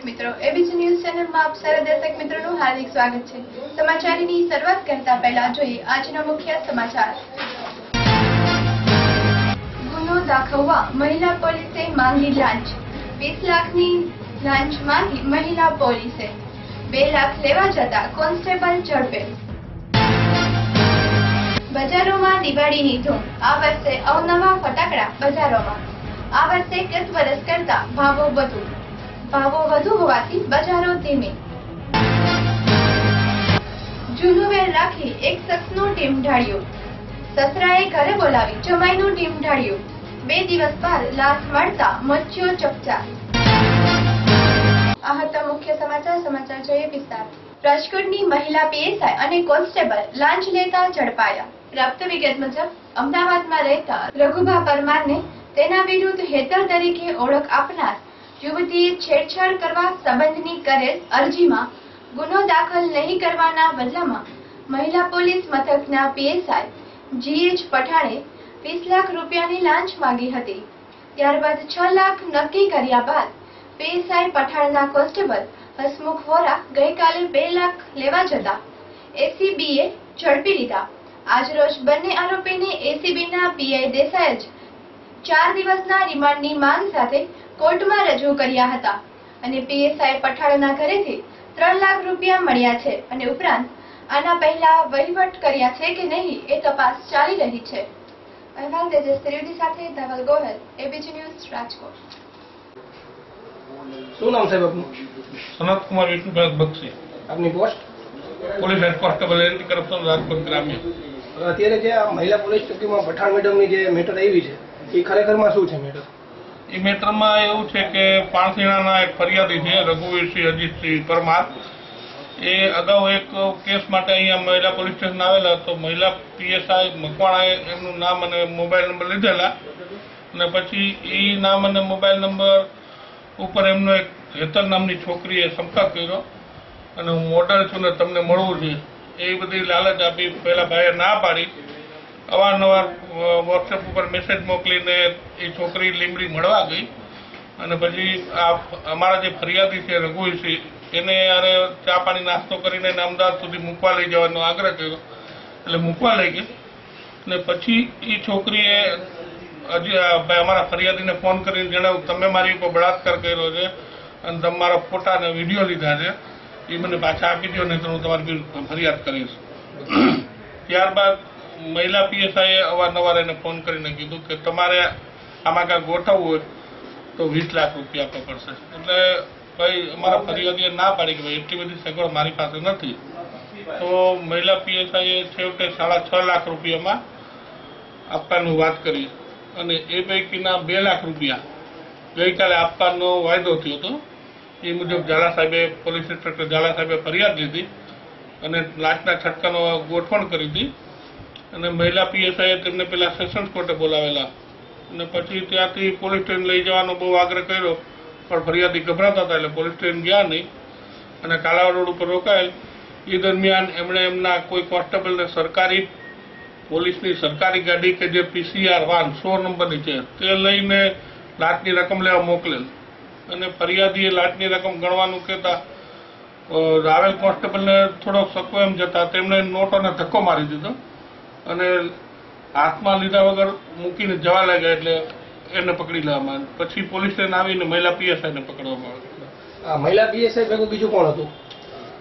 दर्शक मित्रों, ABC news channel में आप सारा दर्शक मित्रों हार्दिक स्वागत है। समाचारों शुरुआत करता पहला જોઈએ આજના મુખ્ય સમાચાર। ગુનો દાખવવા મહિલા પોલીસે માંગી લાંચ। 20 લાખની લાંચ માંગી મહિલા પોલીસે। 2 લાખ લેવા જતા કોન્સ્ટેબલ ઝડપે। બજારોમાં દિવાળીની ધૂમ। આ વર્ષે અવનવા ફટાકડા બજારોમાં। આ વર્ષે ગત વર્ષ કરતા ભાવો વધુ હોવાથી બજારો ધીમી। જૂનું વેર રાખી એક શખ્સનું ટીમ ઢાળ્યું। સસરાએ ઘરે બોલાવી જમાઈનું ટીમ ઢાળ્યું। 2 દિવસ બાદ લાશ મળતા મચ્યો ચકચાર। આ હતા મુખ્ય સમાચાર જોઈએ વિસ્તાર। રાજકોટની મહિલા પીએસઆઈ અને કોન્સ્ટેબલ લાંચ લેતા ઝડપાયા। પ્રાપ્ત વિગત મુજબ અમદાવાદમાં રહેતા રઘુભા પરમારને તેના વિરુદ્ધ હેતર તરીકે ઓળખ આપનાર યુવતીએ છેડછાડ કરવા સંબંધની કરેલ અરજીમાં ગુનો દાખલ નહીં કરવાના બદલામાં મહિલા પોલીસ મથકના પીએસઆઈ જીએચ પઠાણે 20 લાખ રૂપિયાની લાંચ માંગી હતી। ત્યારબાદ 6 લાખ નક્કી કર્યા બાદ પીએસઆઈ પઠાણના કોન્સ્ટેબલ હસમુખ વોરા ગઈકાલે 2 લાખ લેવા જતા એસીબીએ ઝડપી લીધા। આજરોજ બંને આરોપીને એસીબીના પીઆઈ દેસાઈએ 4 દિવસના રિમાન્ડની માંગ સાથે કોર્ટમાં રજૂ કર્યા હતા અને પીએસઆઈ પઠાણના ઘરેથી 3 લાખ રૂપિયા મળ્યા છે અને ઉપરાંત આના પહેલા વહીવટ કર્યા છે કે નહીં એ તપાસ ચાલી રહી છે। અહેવાલ તેજસ ત્રિવેદી સાથે ધવલ ગોહેલ, એબીસી ન્યૂઝ રાજકોટ। શું નામ સાહેબ આપનું? સનત કુમાર વિષ્ણુભાઈ બક્ષી, આપની post? Police head constable anti corruption Rajkot ગ્રામ્ય। અત્યારે જે આ મહિલા પોલીસ ચોકીમાં પઠાણ મેડમની જે મેટર આવી છે એ ખરેખરમાં શું છે મેટર? એ મેટરમાં એવું છે કે પાણસીણાના એક ફરિયાદી છે રઘુવીરસિંહ અજીતસિંહ પરમાર। એ અગાઉ એક કેસ માટે અહીંયા મહિલા પોલીસ સ્ટેશન આવેલા તો મહિલા પીએસઆઈ મકવાણાએ એમનું નામ અને મોબાઈલ નંબર લીધેલા અને પછી એ નામ અને મોબાઈલ નંબર ઉપર એમનો એક હેતર નામની છોકરીએ સંપર્ક કર્યો અને હું મોડલ છું ને તમને મળવું છે એ બધી લાલચ આપી પહેલા ભાઈએ ના પાડી। અવારનવાર વોટ્સએપ ઉપર મેસેજ મોકલીને એ છોકરી લીમડી મળવા ગઈ અને પછી આ અમારા જે ફરિયાદી છે રઘુવીરસિંહ એને યારે ચા પાણી નાસ્તો કરીને અમદાવાદ સુધી મૂકવા લઈ જવાનો આગ્રહ કર્યો એટલે મૂકવા લઈ ગઈ અને પછી એ છોકરીએ હજી અમારા ફરિયાદીને ફોન કરીને જણાવ્યું તમે મારી ઉપર બળાત્કાર કર્યો છે અને તમારા ફોટા અને વિડીયો લીધા છે એ મને પાછા આપી દો નહીં તો હું તમારી વિરુદ્ધ ફરિયાદ કરીશ। ત્યારબાદ મહિલા પીએસઆઈએ અવારનવાર એને ફોન કરીને કીધું કે તમારે આમાં કાંઈ ગોઠવવું હોય તો 20 લાખ રૂપિયા આપવા પડશે। એટલે ભાઈ અમારા ફરિયાદીએ ના પાડી કે ભાઈ એટલી બધી સગવડ મારી પાસે નથી તો મહિલા પીએસઆઈએ છેવટે 6.5 લાખ રૂપિયામાં આપવાની વાત કરી અને એ પૈકીના 2 લાખ રૂપિયા ગઈકાલે આપવાનો વાયદો થયો હતો। એ મુજબ ઝાલા સાહેબે પોલીસ ઇન્સ્પેક્ટર ઝાલા સાહેબે ફરિયાદ લીધી અને લાંચના છટકાનો ગોઠવણ કરી હતી અને મહિલા પીએસઆઈએ તેમને પેલા સેશન્સ કોર્ટે બોલાવેલા અને પછી ત્યાંથી પોલીસ સ્ટેશન લઈ જવાનો બહુ આગ્રહ કર્યો પણ ફરિયાદી ગભરાતા હતા એટલે પોલીસ સ્ટેશન ગયા નહીં અને કાલાવાડ રોડ ઉપર રોકાયેલ। એ દરમિયાન એમણે એમના કોઈ કોન્સ્ટેબલને સરકારી પોલીસની સરકારી ગાડી કે જે પીસીઆર વાન 100 નંબરની છે તે લઈને લાંચની રકમ લેવા મોકલેલ અને ફરિયાદીએ લાંચની રકમ ગણવાનું કહેતા રાવેલ કોન્સ્ટેબલને થોડો શકવો એમ જતા તેમણે નોટોને ધક્કો મારી દીધો અને હાથમાં લીધા વગર મૂકીને જવા લાગ્યા એટલે એને પકડી લેવામાં પછી પોલીસ સ્ટેશન આવીને મહિલા પીએસઆઈને પકડવામાં આવી। મહિલા પીએસઆઈ ભેગું બીજું કોણ હતું?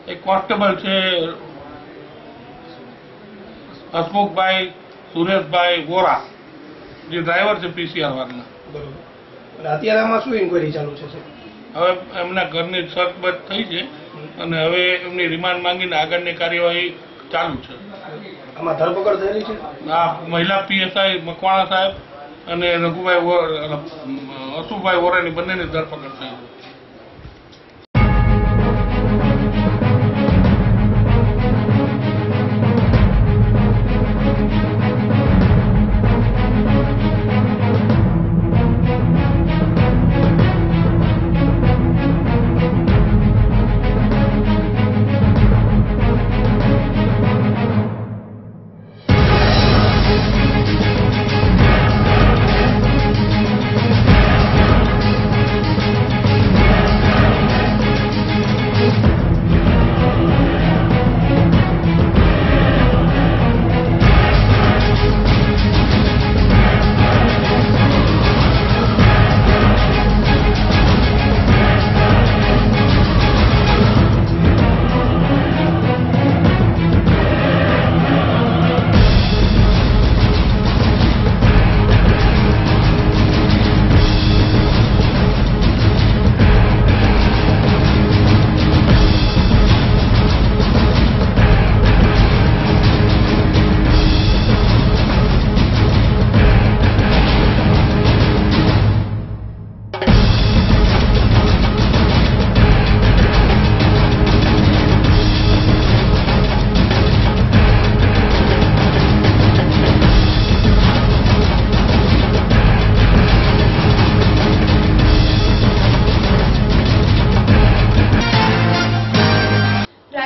એક કોન્સ્ટેબલ છે હસમુખભાઈ સુરેશભાઈ વોરા જે ડ્રાઈવર છે પીસીઆર વારના। બરોબર। અત્યારે આમાં શું ઇન્કવાયરી ચાલુ છે? હવે એમના ઘરની સર્ચબચ થઈ છે અને હવે એમની રિમાન્ડ માંગીને આગળની કાર્યવાહી ચાલુ છે। આમાં ધરપકડ થયેલી છે? આ મહિલા પીએસઆઈ મકવાણા સાહેબ અને રઘુભાઈ અશુભાઈ વોરાની બંનેની ધરપકડ થઈ છે।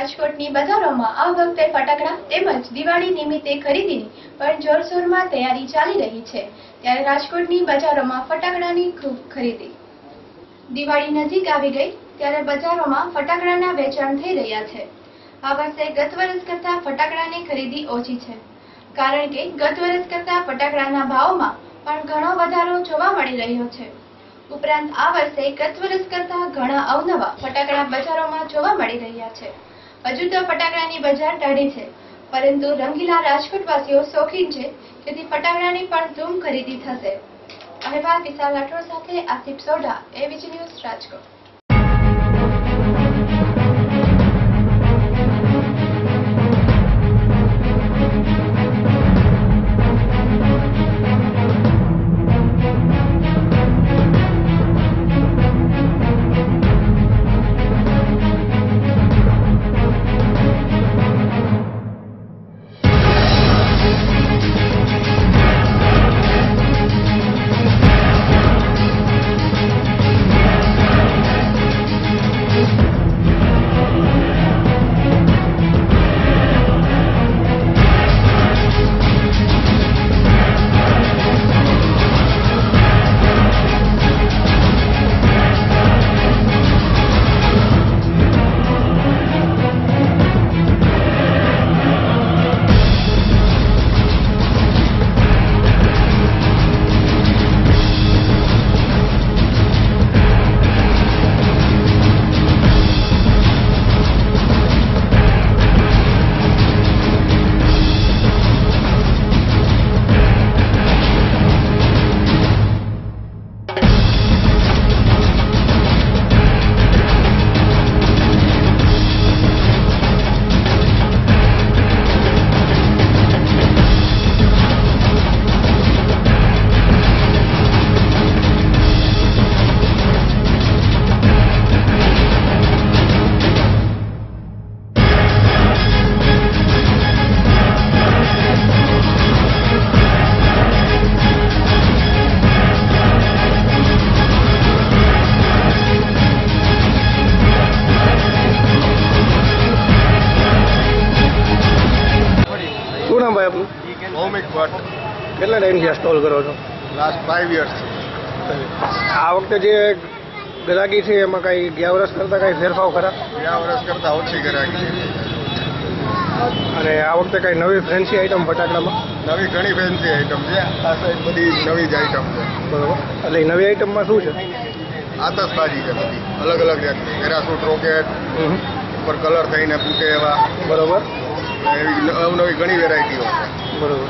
રાજકોટની બજારોમાં આ વખતે ફટાકડા તેમજ દિવાળી નિમિત્તે ખરીદીની પણ જોરશોરમાં તૈયારી ચાલી રહી છે, ત્યારે રાજકોટની બજારોમાં ફટાકડાની ખૂબ ખરીદી. દિવાળી નજીક આવી ગઈ ત્યારે બજારોમાં ફટાકડાના વેચાણ થઈ રહ્યા છે. આ વર્ષે ગત વર્ષ કરતા ફટાકડાની ખરીદી ઓછી છે, કારણ કે ગત વર્ષ કરતા ફટાકડાના ભાવમાં પણ ઘણો વધારો જોવા મળી રહ્યો છે. ઉપરાંત આ વર્ષે ગત વર્ષ કરતા ઘણા અવનવા ફટાકડા બજારોમાં જોવા મળી રહ્યા છે. હજુ તો ફટાકડાની બજાર ટાઢી છે, પરંતુ રંગીલા રાજકોટવાસીઓ શોખીન છે, તેથી ફટાકડાની પણ ધૂમ ખરીદી થશે. અહેવાલ વિશાલ રાઠોડ સાથે આસિફ સોઢા, એવીજી ન્યૂઝ, રાજકોટ. શું નામ ભાઈ આપનું? ભૌમિક ભટ્ટ. કેટલા ટાઈમથી આ સ્ટોલ કરો છો? Last 5 years. આ વખતે જે ગ્રાહકી છે એમાં કઈ ગયા વર્ષ કરતા કઈ ફેરફાર ખરા? ગયા વર્ષ કરતા ઓછી ગ્રાહકી છે. અને આ વખતે કઈ નવી ફેન્સી આઈટમ ફટાકડામાં? નવી ઘણી ફેન્સી આઈટમ છે. આ સાઈડ બધી નવી જ આઈટમ છે. બરોબર. એટલે એ નવી આઈટમમાં શું છે? આતશબાજી છે બધી અલગ અલગ જાતની. પેરાશૂટ, રોકેટ, ઉપર કલર થઈને ફૂટે એવા, બરોબર. એવી અવનવી ઘણી વેરાયટીઓ છે. બરોબર.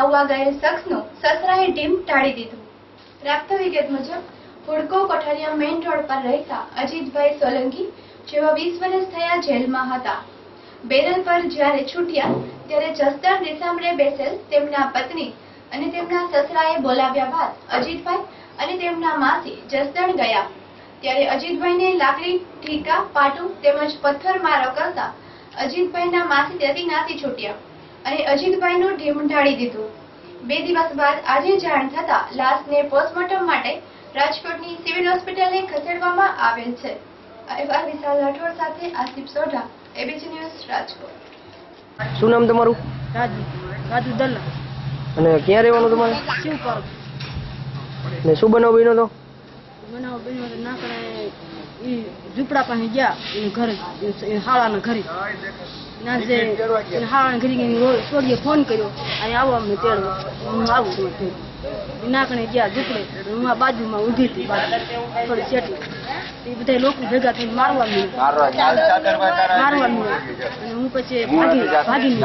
નાહવા ગયેલ શખ્સનું સસરાએ ઢીમ ટાળી દીધું. પ્રાપ્ત વિગત મુજબ હુડકો કોઠારિયા મેઇન રોડ પર રહેતા અજીતભાઈ સોલંકી જેઓ 20 વર્ષ થયા જેલમાં હતા. બેરલ પર જ્યારે છૂટ્યા ત્યારે જસદણ દેસામરે બેસેલ તેમના પત્ની અને તેમના સસરાએ બોલાવ્યા બાદ અજીતભાઈ અને તેમના માસી જસદણ ગયા. ત્યારે અજીતભાઈને લાકડી, ઠીકા, પાટું તેમજ પથ્થર મારો કરતા અજીતભાઈના માસી ત્યાંથી નાસી છૂટ્યા અને અજીતભાઈનું ઢીમ ઢાળી દીધું. 2 દિવસ બાદ આજે જાણ થતા લાશને પોસ્ટમોર્ટમ માટે રાજકોટની સિવિલ હોસ્પિટલે ખસેડવામાં આવેલ છે. અહેવાલ વિશાલ રાઠોડ સાથે આસિફ સોઢા, એબીસી ન્યૂઝ, રાજકોટ. શું નામ તમારું? રાજુ દલ્લા. અને ક્યાં રહેવાનું તમારે? શિવ પાર્ક. ને શું બનાવ બન્યો તો? બનાવ બન્યો તો ના કરે એ ઝૂંપડા પાસે ગયા એને ઘરે, હાળાના ઘરે ના જે હાળાના ઘરે છોડીએ ફોન કર્યો અને આવો અમને તેડવા. હું આવું છું ના કરે ગયા ઝૂંપડે. હું આ બાજુમાં ઊભી હતી, થોડી સેટી. એ બધા લોકો ભેગા થઈને મારવા માંડ્યા અને હું પછી ભાગી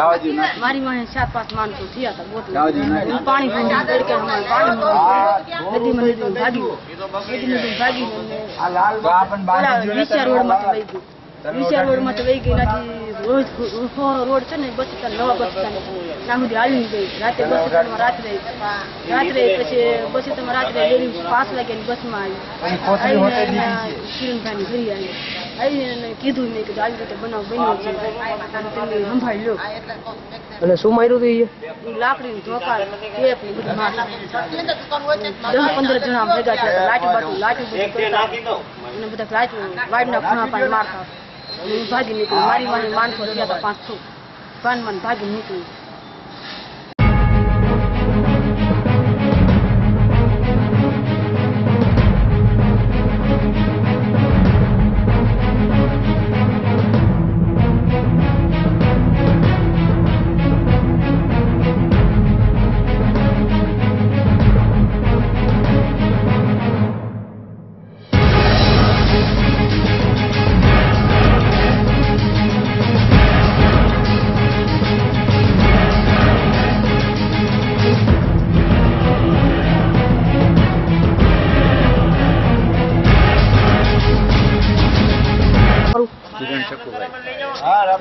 મારી વાંહે 7-5 માણસો થયા હતા બોટલા. હું પાણી વિચાર રોડ માં વહી ગઈ. રોડ છે ને બસ નવા બસ ના સુધી આવી ગઈ. રાતે બસ રાત્રે પછી બસ રાત્રે 5 વાગ્યાની બસમાં આવી. કિરણભાઈ ઘરે આવીને કીધું મેં કીધું આવી રીતે બનાવ બન્યો છે તમે સંભાળી લો. અને શું માર્યું હતું? લાકડી ધોકા ટેપ ને બધું માર 10-15 જણા ભેગા થયા. લાઠી અને બધા વાઈડના ખૂણા પાસે મારતા. હું ભાગી નીકળી. મારી માણસો થયા હતા 5-6. ભાનમાં ભાગી નીકળી.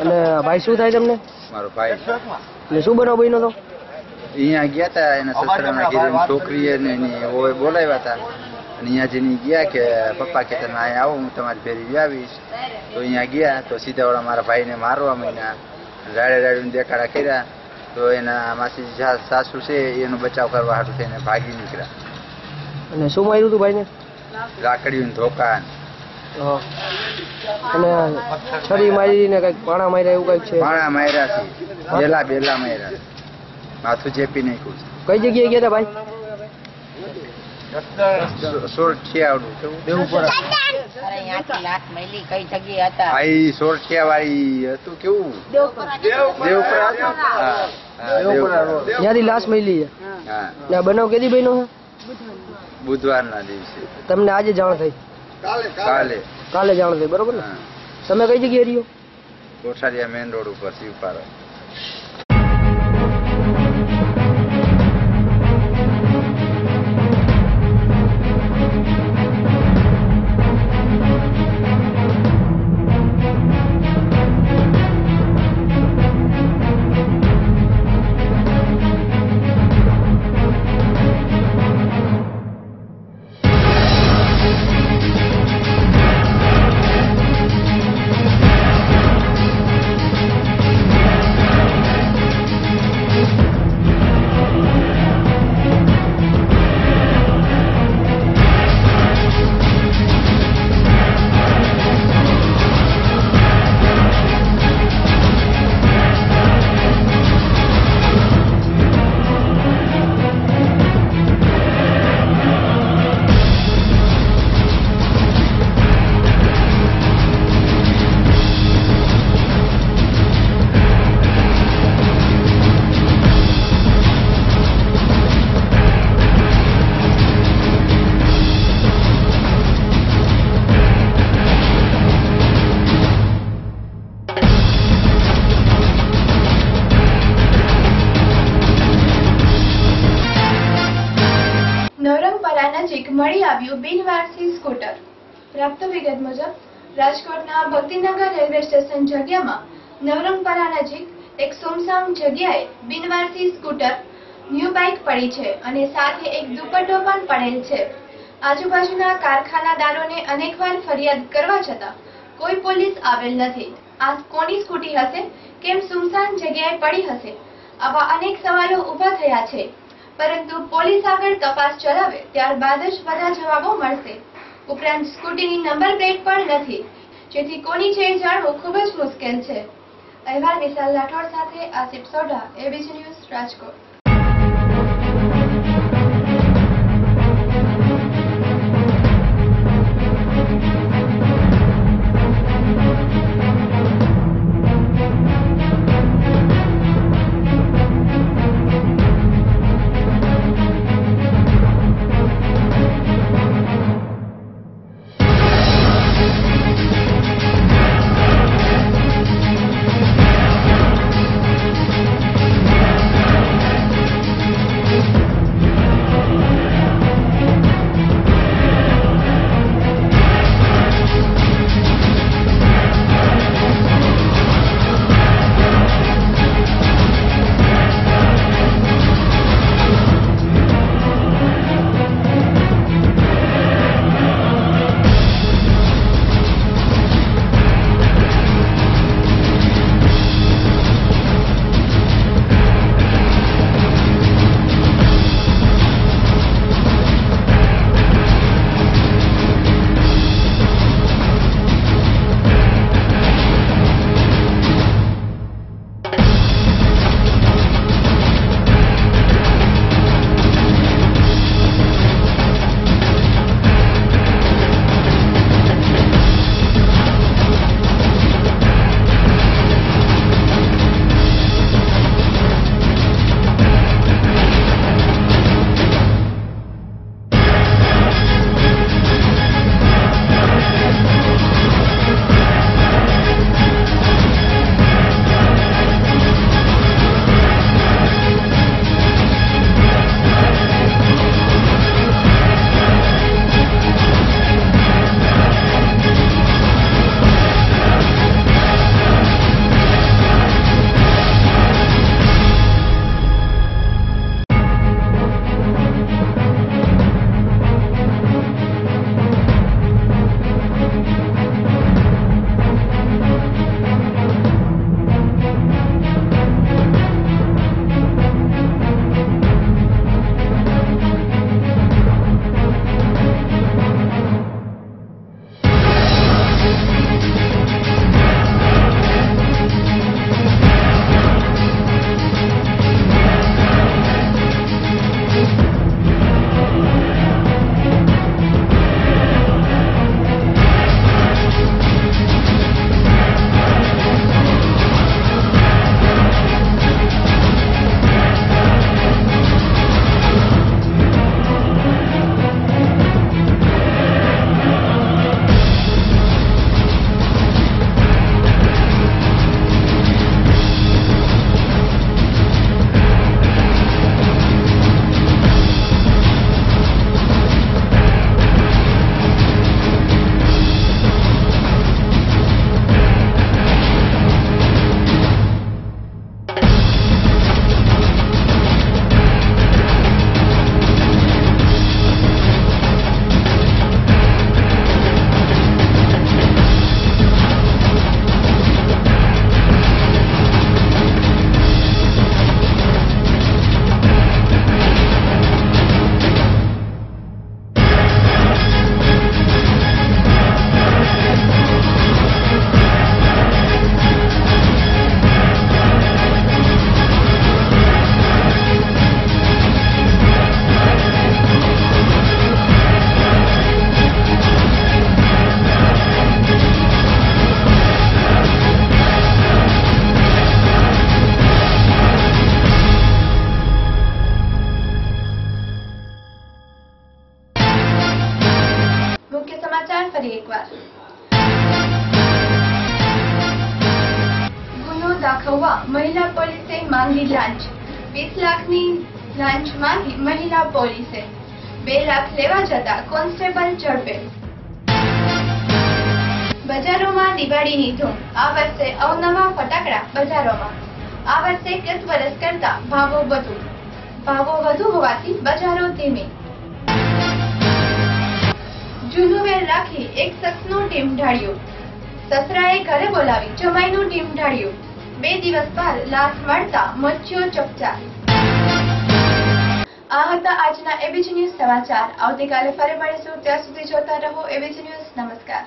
અને ભાઈ શું થાય તમને? મારો ભાઈ. ને શું બનાવ બન્યો તો? અહીંયા ગયા હતા એના સસરાના ઘરે છોકરીએ ને એની ઓય બોલાવ્યા હતા અને અહીંયા જેની ગયા કે પપ્પા કે તમે અહીંયા આવો હું તમારી ફેરી આવીશ. તો અહીંયા ગયા તો સીધાવાળા મારા ભાઈને મારવા માંડ્યા. રાડે દેખાડા કર્યા તો એના માસી સાસુ છે એનો બચાવ કરવા હાટું થઈને ભાગી નીકળ્યા. અને શું માર્યું હતું ભાઈને? લાકડીયું ધોકા અને છરી મારી ને કઈક પાણા માર્યા એવું કઈક છે? પાણા માર્યા છે, બેલા માર્યા, માથું ચેપી નાખ્યું છે. કઈ જગ્યાએ ગયા હતા ભાઈ? સોરઠિયા વાળી હતું કેવું દેવપુરા ત્યાંથી લાશ મળી છે. હા, બનાવ કેદી બન્યો છે? બુધવારના દિવસે. તમને આજે જાણ થઈ? કાલે જાણ થઈ, બરોબર ને? તમે કઈ જગ્યાએ રહ્યો? કોઠારિયા મેઇન રોડ ઉપર શિવપારા. પરા નજીક મળી આવ્યું બિનવારસી સ્કૂટર। પ્રાપ્ત વિગત મુજબ રાજકોટના ભક્તિનગર રેલવે સ્ટેશન જગ્યામાં નવરંગપરા નજીક એક સુમસામ જગ્યાએ બિનવારસી સ્કૂટર ન્યૂ બાઇક પડી છે અને સાથે એક દુપટ્ટો પણ પડેલ છે। આજુબાજુના કારખાનાદારોને અનેકવાર ફરિયાદ કરવા છતાં કોઈ પોલીસ આવેલ નથી। આ કોની સ્કૂટી હશે? કેમ સુમસામ જગ્યાએ પડી હશે? આવા અનેક સવાલો ઊભા થયા છે, પરંતુ પોલીસ આગળ તપાસ ચલાવે ત્યારબાદ જ બધા જવાબો મળશે। ઉપરાંત સ્કૂટીની નંબર પ્લેટ પણ નથી, જેથી કોની છે એ જાણવું ખૂબ જ મુશ્કેલ છે। અહેવાલ વિશાલ રાઠોડ સાથે આસિફ સોઢા, ABC ન્યૂઝ, રાજકોટ। ફરી એકવાર ગુનો દાખવવા મહિલા પોલીસે માંગી લાંચ 20 લાખની લાંચ માંગી મહિલા પોલીસે 2 લાખ લેવા જતા કોન્સ્ટેબલ ઝડપે। બજારોમાં દિવાળીની ધૂમ। આ વર્ષે અવનવા ફટાકડા બજારોમાં। આ વર્ષે ગત વર્ષ કરતા ભાવો વધુ હોવાથી બજારો ધીમી। જૂનું વેર રાખી એક શખ્સનું ટીમ ઢાળ્યું। સસરાએ ઘરે બોલાવી જમાઈનું ટીમ ઢાળ્યું। 2 દિવસ બાદ લાશ મળતા મચ્યો ચકચાર। આ હતા આજના એબીસી ન્યૂઝ સમાચાર। આવતીકાલે ફરી મળીશું, ત્યાં સુધી જોતા રહો એબીસી ન્યૂઝ। નમસ્કાર।